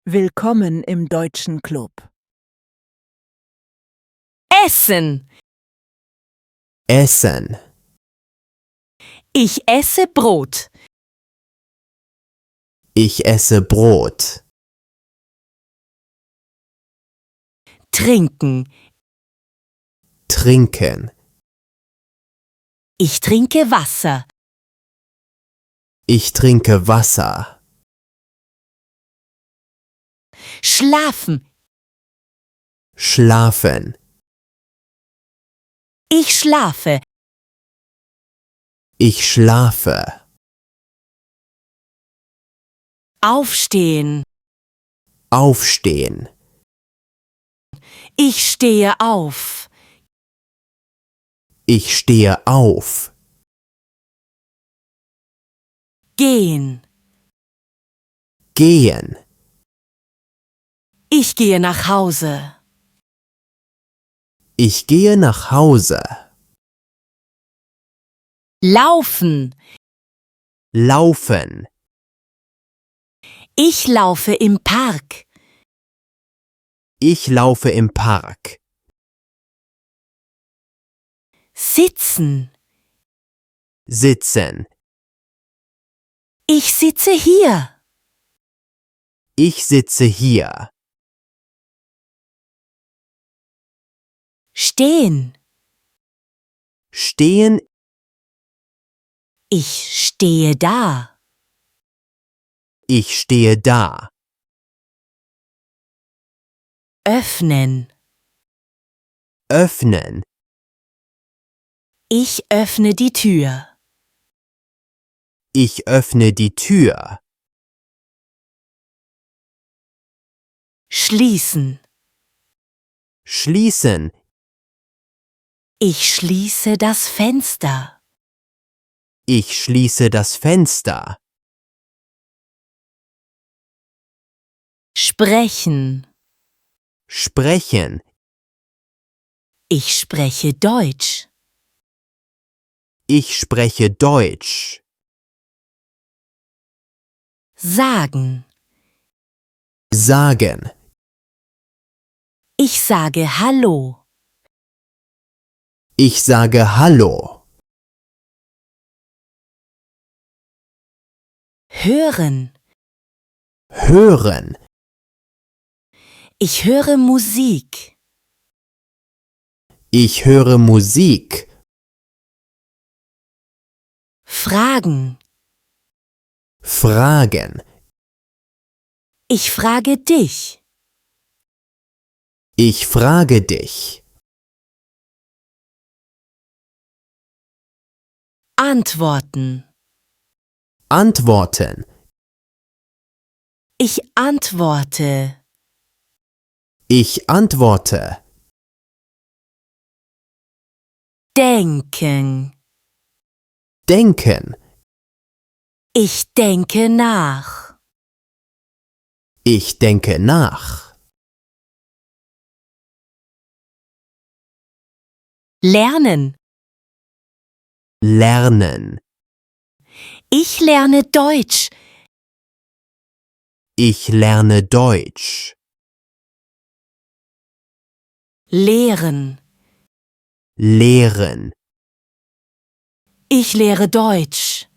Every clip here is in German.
Willkommen im deutschen Club. Essen. Essen. Ich esse Brot. Ich esse Brot. Trinken. Trinken. Ich trinke Wasser. Ich trinke Wasser. Schlafen. Schlafen. Ich schlafe. Ich schlafe. Aufstehen. Aufstehen. Ich stehe auf. Ich stehe auf. Gehen. Gehen. Ich gehe nach Hause. Ich gehe nach Hause. Laufen. Laufen. Ich laufe im Park. Ich laufe im Park. Sitzen. Sitzen. Ich sitze hier. Ich sitze hier. Stehen. Stehen. Ich stehe da. Ich stehe da. Öffnen. Öffnen. Ich öffne die Tür. Ich öffne die Tür. Schließen. Schließen. Ich schließe das Fenster. Ich schließe das Fenster. Sprechen. Sprechen. Ich spreche Deutsch. Ich spreche Deutsch. Sagen. Sagen. Ich sage Hallo. Ich sage Hallo. Hören. Hören. Ich höre Musik. Ich höre Musik. Fragen. Fragen. Ich frage dich. Ich frage dich. Antworten. Antworten. Ich antworte. Ich antworte. Denken. Denken. Ich denke nach. Ich denke nach. Lernen. Lernen. Ich lerne Deutsch. Ich lerne Deutsch. Lehren. Lehren. Ich lehre Deutsch.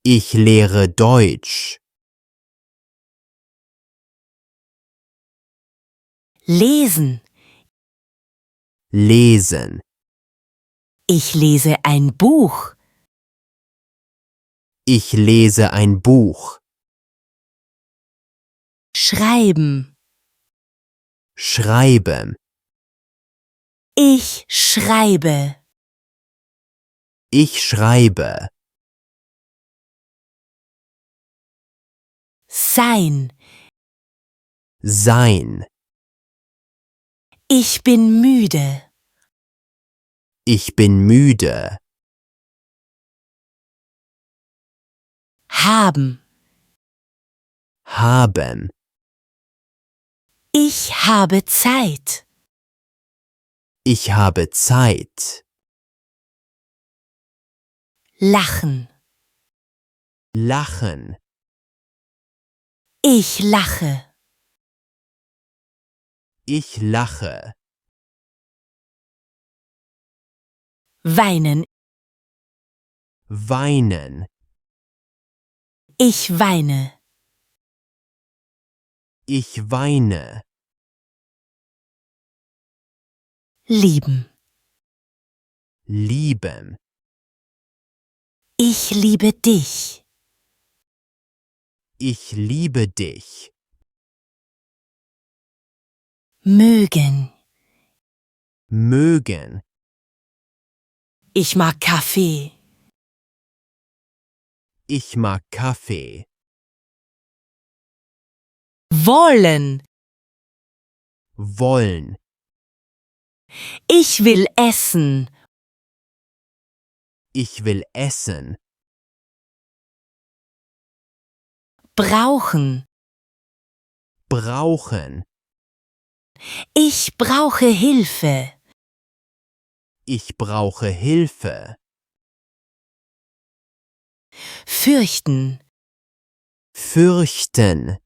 Ich lehre Deutsch. Lesen. Lesen. Ich lese ein Buch. Ich lese ein Buch. Schreiben. Schreiben. Ich schreibe. Ich schreibe. Sein. Sein. Ich bin müde. Ich bin müde. Haben. Haben. Ich habe Zeit. Ich habe Zeit. Lachen. Lachen. Ich lache. Ich lache. Weinen. Weinen. Ich weine. Ich weine. Lieben. Lieben. Ich liebe dich. Ich liebe dich. Mögen. Mögen. Ich mag Kaffee. Ich mag Kaffee. Wollen. Wollen. Ich will essen. Ich will essen. Brauchen. Brauchen. Ich brauche Hilfe. Ich brauche Hilfe. Fürchten. Fürchten.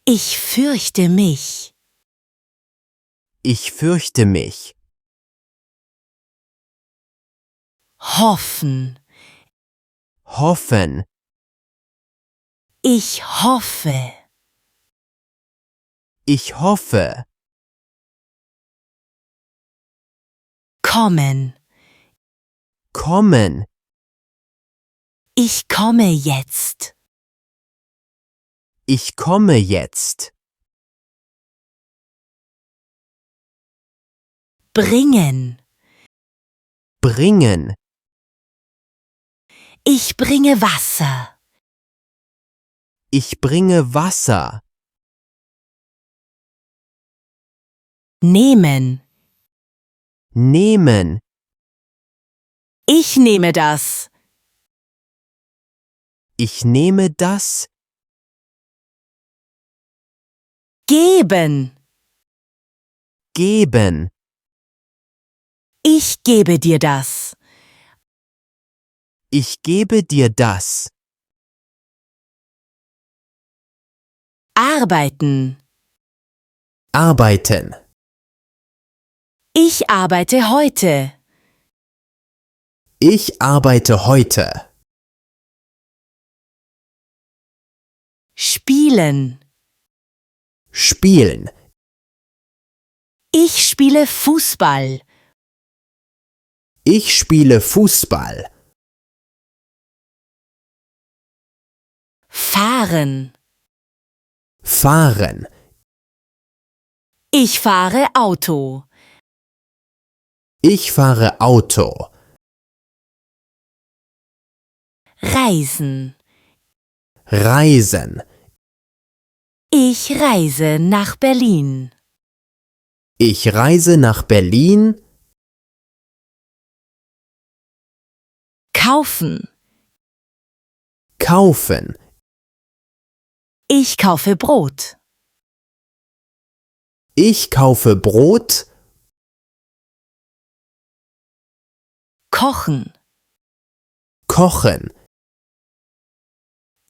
Ich fürchte mich. Ich fürchte mich. Hoffen. Hoffen. Ich hoffe. Ich hoffe. Kommen. Kommen. Ich komme jetzt. Ich komme jetzt. Bringen. Bringen. Ich bringe Wasser. Ich bringe Wasser. Nehmen. Nehmen. Ich nehme das. Ich nehme das. Geben. Geben. Ich gebe dir das. Ich gebe dir das. Arbeiten. Arbeiten. Ich arbeite heute. Ich arbeite heute. Spielen. Spielen. Ich spiele Fußball. Ich spiele Fußball. Fahren. Fahren. Ich fahre Auto. Ich fahre Auto. Reisen. Reisen. Ich reise nach Berlin. Ich reise nach Berlin. Kaufen. Kaufen. Ich kaufe Brot. Ich kaufe Brot. Kochen. Kochen.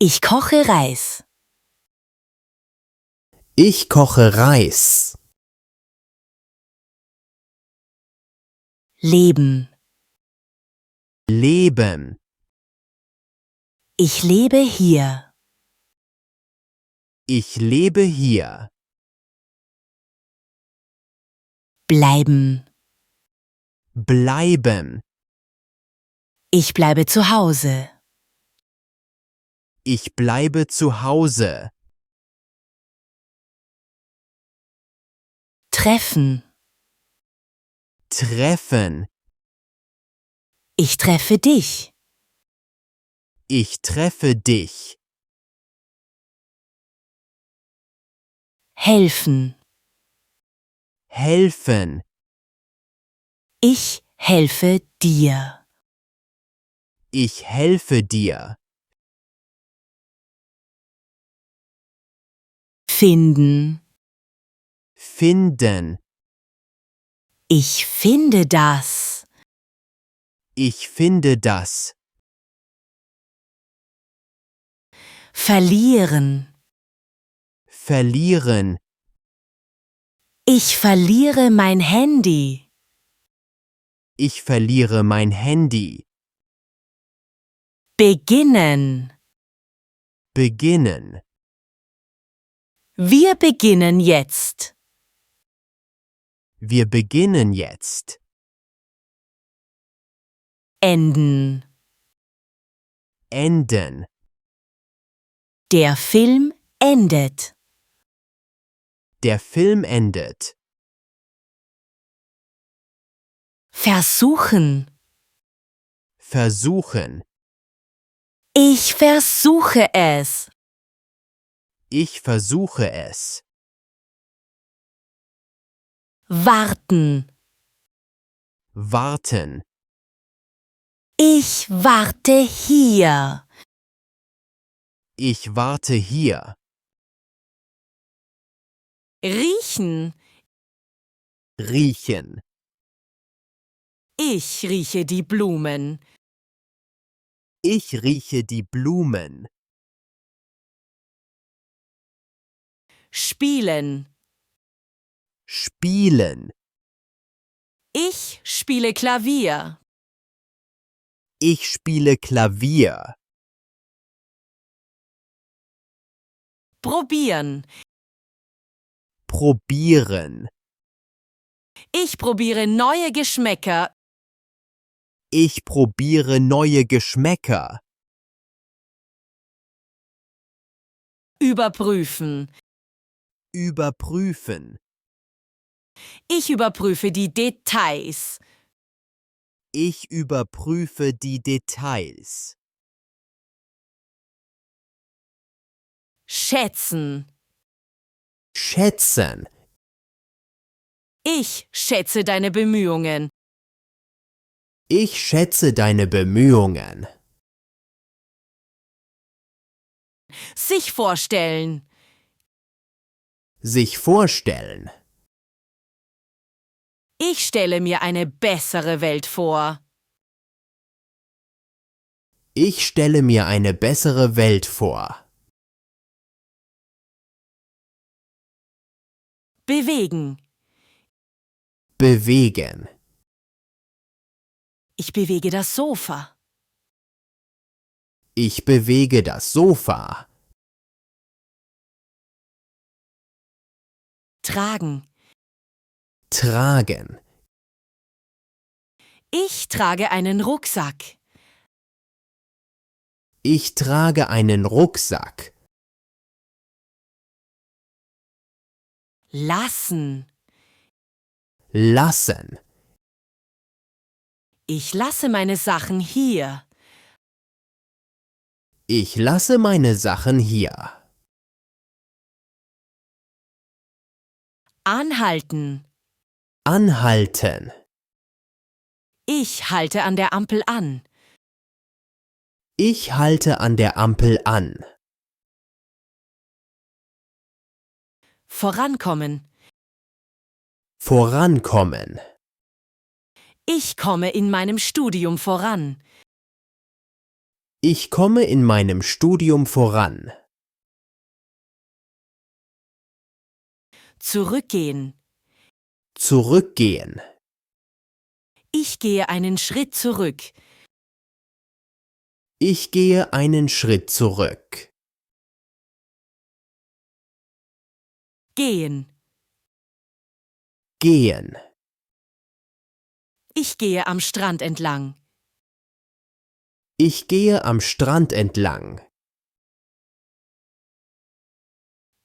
Ich koche Reis. Ich koche Reis. Leben. Leben. Ich lebe hier. Ich lebe hier. Bleiben. Bleiben. Ich bleibe zu Hause. Ich bleibe zu Hause. Treffen. Treffen. Ich treffe dich. Ich treffe dich. Helfen. Helfen. Ich helfe dir. Ich helfe dir. Finden. Finden. Ich finde das. Ich finde das. Verlieren. verlieren, Ich verliere mein Handy. ich verliere mein Handy, Beginnen. beginnen, Wir beginnen jetzt. wir beginnen jetzt, Enden. enden, Der Film endet. der Film endet, Versuchen. versuchen, Ich versuche es. ich versuche es, Warten. warten, Ich warte hier. ich warte hier, Riechen. riechen, Ich rieche die Blumen. ich rieche die Blumen, Spielen. spielen, Ich spiele Klavier. ich spiele Klavier, Probieren. probieren, Ich probiere neue Geschmäcker. ich probiere neue Geschmäcker, Überprüfen. überprüfen, Ich überprüfe die Details. ich überprüfe die Details, Schätzen. schätzen, Ich schätze deine Bemühungen. ich schätze deine Bemühungen, Sich vorstellen. sich vorstellen, Ich stelle mir eine bessere Welt vor. ich stelle mir eine bessere Welt vor, Bewegen. bewegen, Ich bewege das Sofa. ich bewege das Sofa, Tragen. tragen, Ich trage einen Rucksack. ich trage einen Rucksack, Lassen. lassen, Ich lasse meine Sachen hier. ich lasse meine Sachen hier, Anhalten. anhalten, Ich halte an der Ampel an. ich halte an der Ampel an, Vorankommen. vorankommen, Ich komme in meinem Studium voran. ich komme in meinem Studium voran, Zurückgehen. zurückgehen, Ich gehe einen Schritt zurück. ich gehe einen Schritt zurück, Gehen. gehen, Ich gehe am Strand entlang. ich gehe am Strand entlang,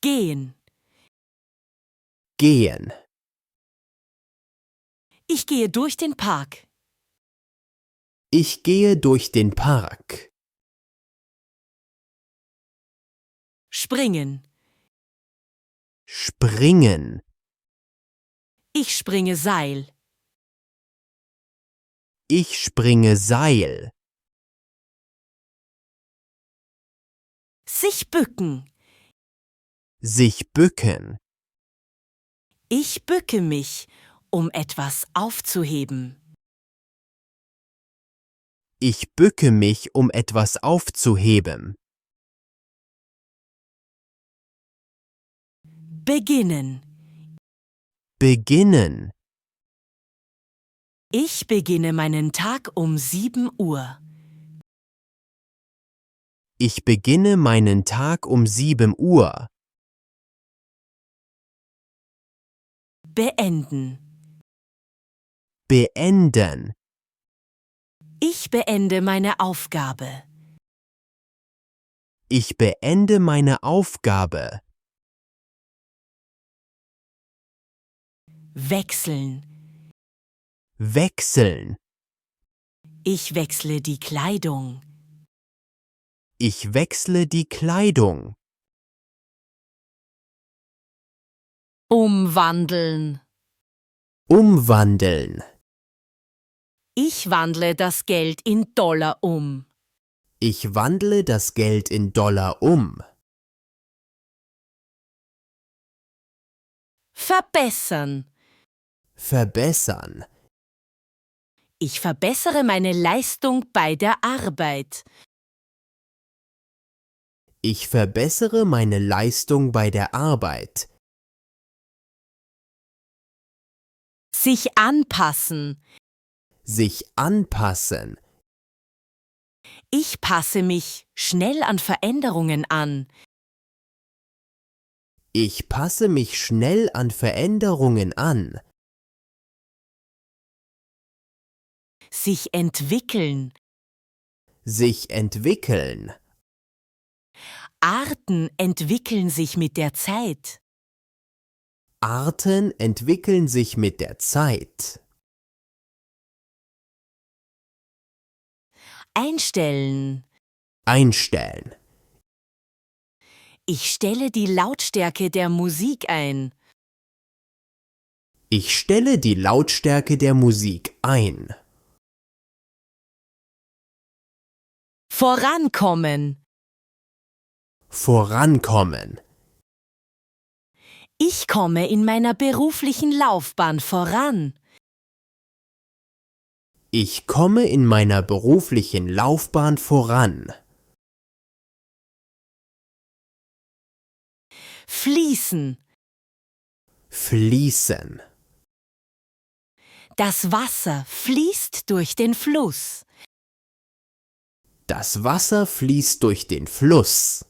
Gehen. gehen, Ich gehe durch den Park. ich gehe durch den Park, Springen. springen, Ich springe Seil. ich springe Seil, Sich bücken. sich bücken, Ich bücke mich, um etwas aufzuheben. ich bücke mich, um etwas aufzuheben, Beginnen. Beginnen. Ich beginne meinen Tag um 7 Uhr. Ich beginne meinen Tag um 7 Uhr. Beenden. Beenden. Ich beende meine Aufgabe. Ich beende meine Aufgabe. Wechseln. Wechseln. Ich wechsle die Kleidung. Ich wechsle die Kleidung. Umwandeln. Umwandeln. Ich wandle das Geld in Dollar um. Ich wandle das Geld in Dollar um. Verbessern. Verbessern. Ich verbessere meine Leistung bei der Arbeit. Ich verbessere meine Leistung bei der Arbeit. Sich anpassen. Sich anpassen. Ich passe mich schnell an Veränderungen an. Ich passe mich schnell an Veränderungen an. Sich entwickeln. Sich entwickeln. Arten entwickeln sich mit der Zeit. Arten entwickeln sich mit der Zeit. Einstellen. Einstellen. Ich stelle die Lautstärke der Musik ein. Ich stelle die Lautstärke der Musik ein. Vorankommen. Vorankommen. Ich komme in meiner beruflichen Laufbahn voran. Ich komme in meiner beruflichen Laufbahn voran. Fließen. Fließen. Das Wasser fließt durch den Fluss. Das Wasser fließt durch den Fluss.